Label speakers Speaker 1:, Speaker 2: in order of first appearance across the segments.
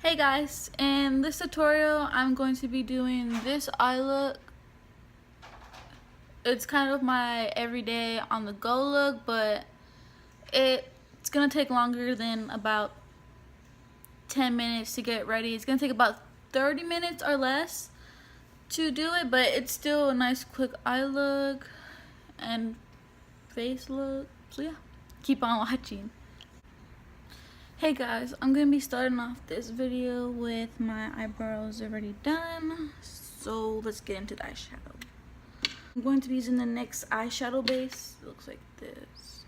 Speaker 1: Hey guys, in this tutorial I'm going to be doing this eye look. It's kind of my everyday on the go look, but it's gonna take longer than about 10 minutes to get ready. It's gonna take about 30 minutes or less to do it, but it's still a nice quick eye look and face look. So yeah, keep on watching. Hey guys, I'm going to be starting off this video with my eyebrows already done. So let's get into the eyeshadow. I'm going to be using the NYX eyeshadow base. It looks like this.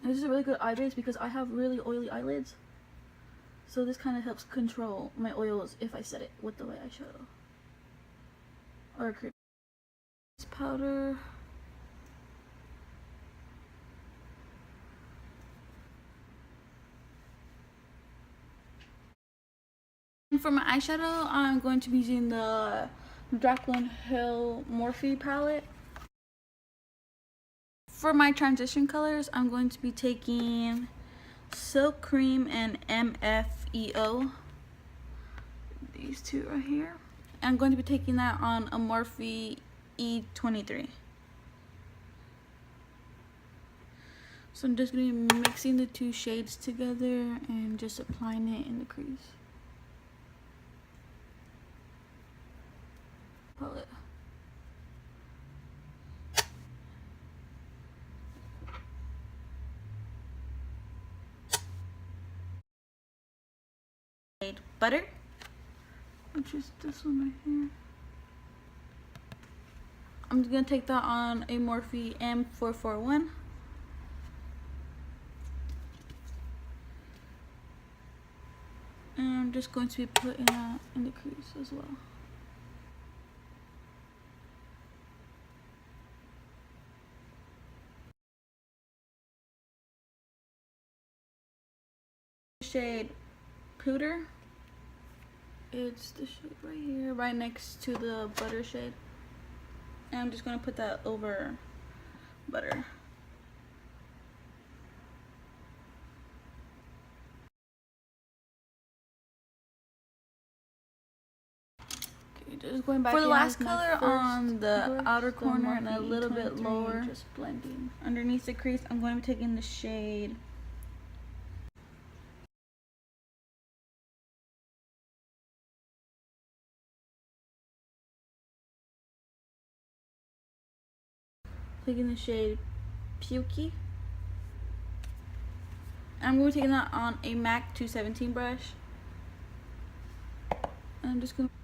Speaker 1: And this is a really good eye base because I have really oily eyelids. So this kind of helps control my oils if I set it with the white eyeshadow. Or cream powder. For my eyeshadow, I'm going to be using the Jaclyn Hill Morphe palette. For my transition colors, I'm going to be taking Silk Cream and MFEO. These two right here. I'm going to be taking that on a Morphe E23. So I'm just going to be mixing the two shades together and just applying it in the crease. Palette. Butter, which is this one right here. I'm just gonna take that on a Morphe M441. And I'm just going to be putting that in the crease as well. Shade Pooter. It's the shade right here, right next to the butter shade. And I'm just gonna put that over butter. Okay, just going back for the last color on the outer corner and a little bit lower, just blending underneath the crease. I'm going to be taking the shade Pukey. I'm going to be taking that on a MAC 217 brush. And I'm just going to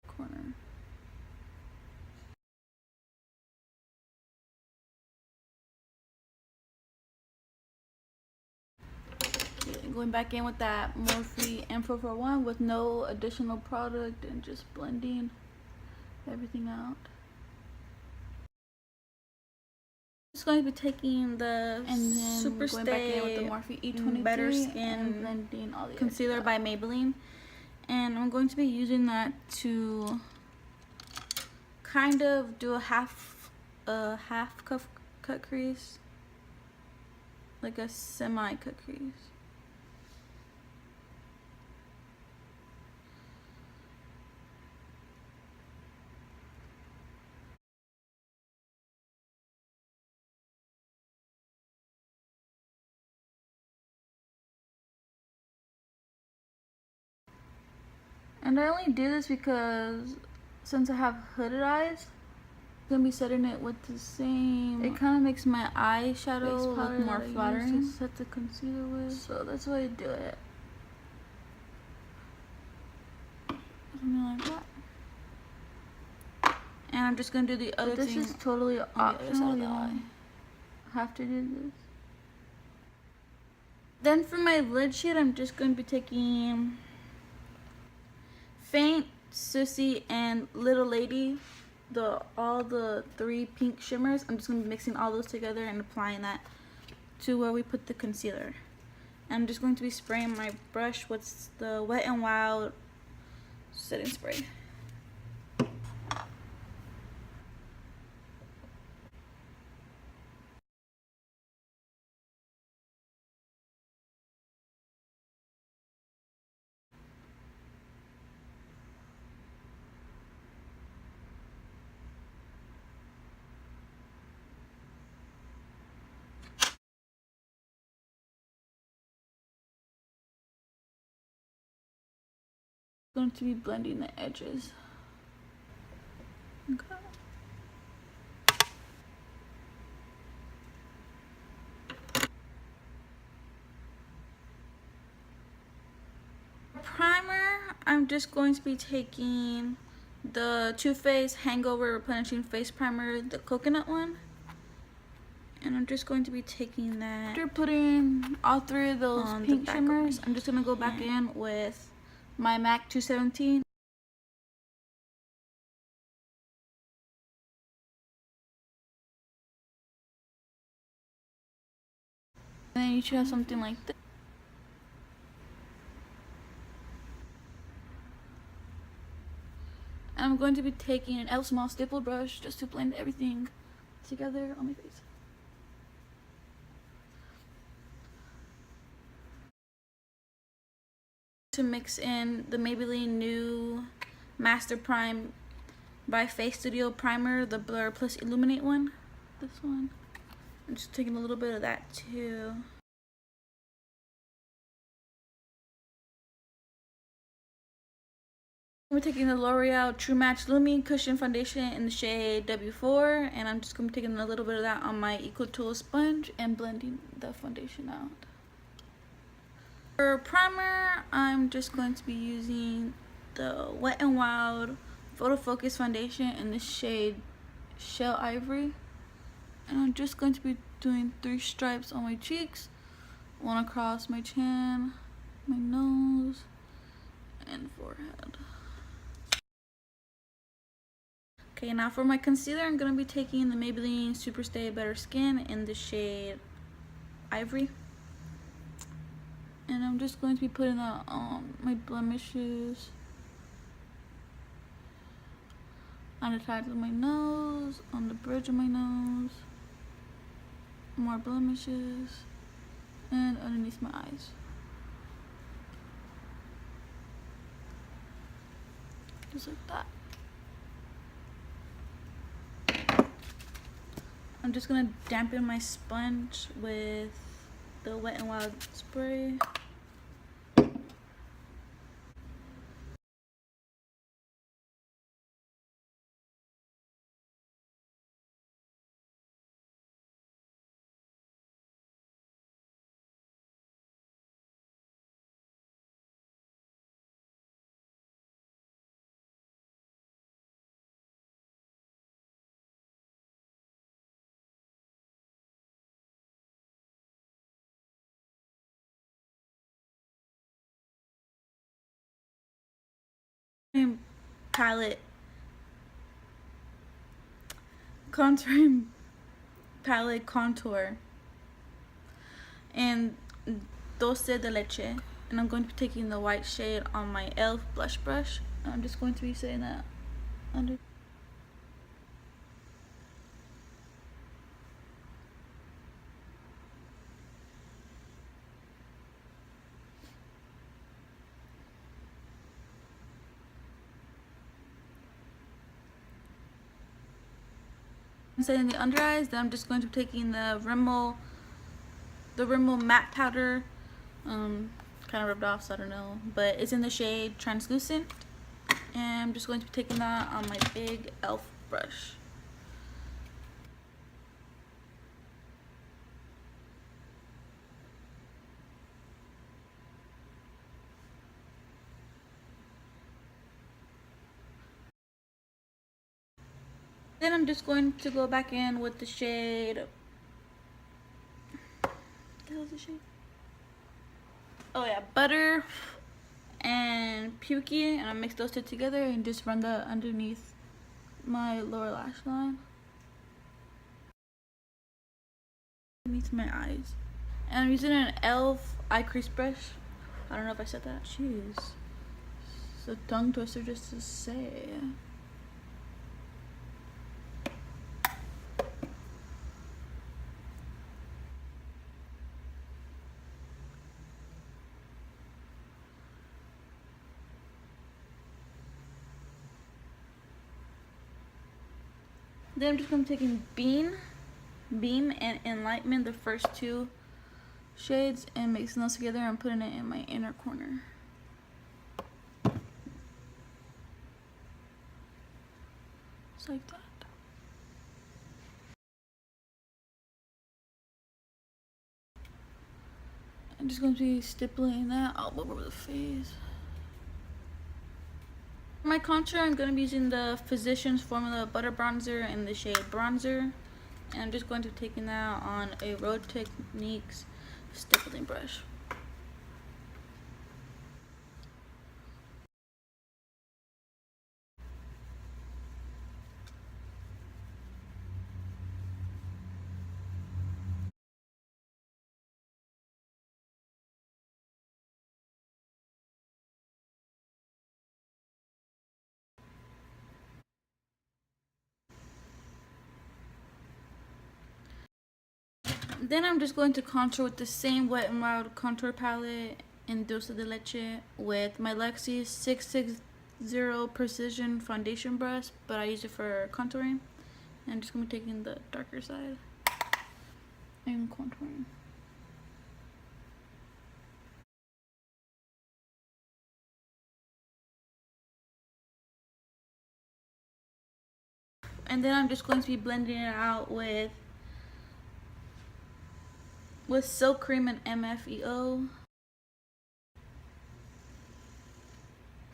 Speaker 1: corner. Okay, going back in with that Morphe M441 with no additional product and just blending everything out. Just going to be taking the and then Super going back in with the Morphe E23 Better Skin and blending all the concealer by Maybelline, and I'm going to be using that to kind of do a half cut crease, like a semi cut crease. And I only do this because since I have hooded eyes, I'm gonna be setting it with the same. It kind of makes my eyeshadow look more flattering. Set the concealer with, so that's why I do it. Something like that. And I'm just gonna do the other thing. This is totally optional. You don't have to do this. Then for my lid shade, I'm just gonna be taking Faint, Sissy, and Little Lady, all the three pink shimmers. I'm just going to be mixing all those together and applying that to where we put the concealer. I'm just going to be spraying my brush with the Wet n Wild setting spray. going to be blending the edges. Okay. Primer, I'm just going to be taking the Too Faced Hangover Replenishing Face Primer, the coconut one. And I'm just going to be taking that. After putting all three of those pink shimmers, I'm just going to go back in with my MAC 217. And then you should have something like this. And I'm going to be taking an L Small stipple brush just to blend everything together on my face. To mix in the Maybelline new Master Prime by Face Studio Primer, the Blur Plus Illuminate one. This one. I'm just taking a little bit of that too. We're taking the L'Oreal True Match Lumi Cushion Foundation in the shade W4, and I'm just going to be taking a little bit of that on my Eco Tool sponge and blending the foundation out. For primer, I'm just going to be using the Wet n Wild Photo Focus Foundation in the shade Shell Ivory, and I'm just going to be doing 3 stripes on my cheeks, one across my chin, my nose, and forehead. Okay, now for my concealer, I'm going to be taking the Maybelline Superstay Better Skin in the shade Ivory. And I'm just going to be putting that on my blemishes, on the sides of my nose, on the bridge of my nose, more blemishes, and underneath my eyes. Just like that. I'm just gonna dampen my sponge with the Wet n Wild spray. Contouring palette contour and Dulce de Leche, and I'm going to be taking the white shade on my e.l.f. blush brush. I'm just going to be setting that under. Setting the under eyes, then I'm just going to be taking the Rimmel matte powder, kind of rubbed off, so I don't know, but it's in the shade Translucent, and I'm just going to be taking that on my big e.l.f. brush. Then I'm just going to go back in with the shade. What the hell is the shade? Oh yeah, Butter and Pukey, and I mix those two together and just run that underneath my lower lash line, underneath my eyes. And I'm using an e.l.f. eye crease brush. I don't know if I said that. Jeez, it's a tongue twister just to say. Then I'm just going to be taking Beam and Enlightenment, the first 2 shades, and mixing those together and putting it in my inner corner. Just like that. I'm just going to be stippling that all over the face. For my contour, I'm going to be using the Physicians Formula Butter Bronzer in the shade Bronzer. And I'm just going to be taking that on a Road Techniques stippling brush. Then I'm just going to contour with the same Wet n Wild contour palette in Dulce de Leche with my Lexi 660 Precision Foundation brush, but I use it for contouring. And I'm just going to be taking the darker side and contouring. And then I'm just going to be blending it out with Silk Cream and MFEO.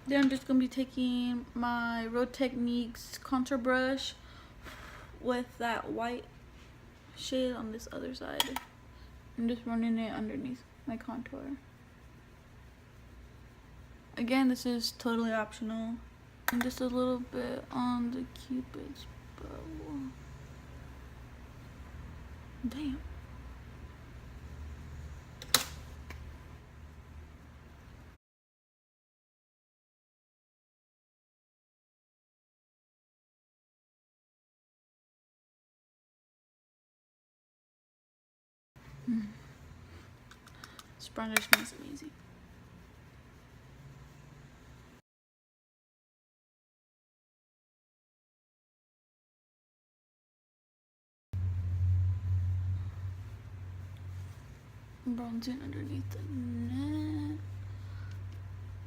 Speaker 1: Then I'm just going to be taking my Road Techniques contour brush with that white shade on this other side. I'm just running it underneath my contour. Again, this is totally optional. And just a little bit on the Cupid's bow. Damn. This bronzer smells amazing. Bronzing underneath the neck,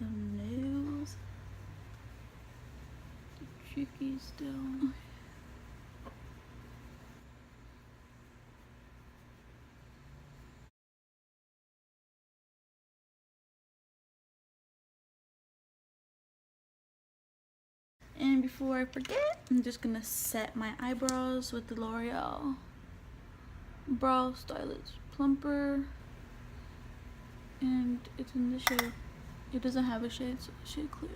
Speaker 1: the nails, the cheeky still. And before I forget, I'm just gonna set my eyebrows with the L'Oreal Brow Stylist Plumper. And it's in the shade, it doesn't have a shade, so shade clear.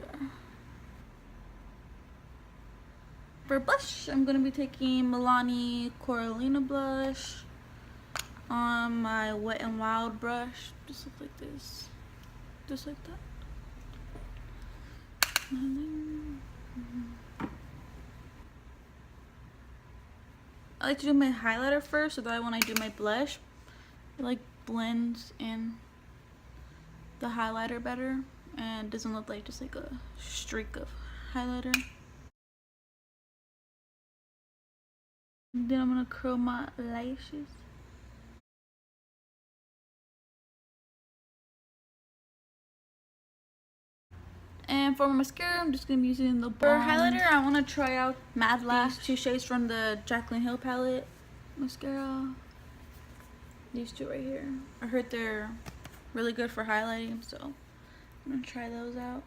Speaker 1: For blush, I'm gonna be taking Milani Coralina blush on my Wet n Wild brush. Just look like this, just like that. And then, I like to do my highlighter first, so that when I do my blush, it like blends in the highlighter better and doesn't look like just like a streak of highlighter. And then I'm gonna curl my lashes. And for my mascara, I'm just gonna be using the For highlighter, I want to try out Mad Lash, these two shades from the Jaclyn Hill palette mascara. These two right here. I heard they're really good for highlighting, so I'm gonna try those out.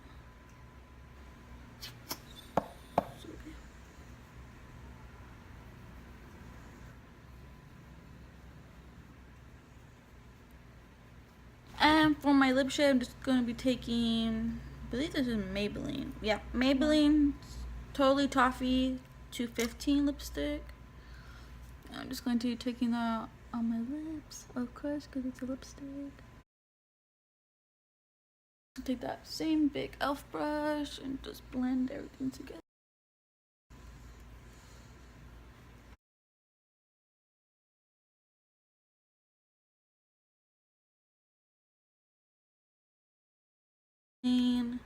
Speaker 1: And for my lip shade, I'm just gonna be taking, I believe this is Maybelline. Yeah, Maybelline Totally Toffee 215 lipstick. I'm just going to be taking that on my lips, of course, because it's a lipstick. Take that same big elf brush and just blend everything together. And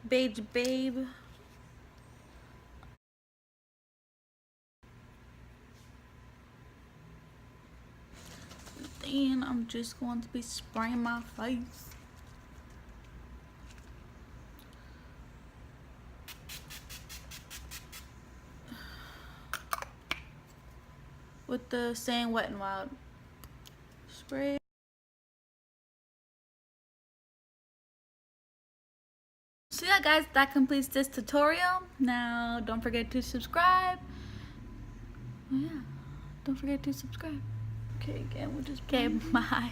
Speaker 1: Beige Babe. Then I'm just going to be spraying my face. with the saying Wet n Wild. Spray. So yeah guys, that completes this tutorial. Now don't forget to subscribe. Oh yeah, don't forget to subscribe. Okay, again, we'll just... Okay, bye.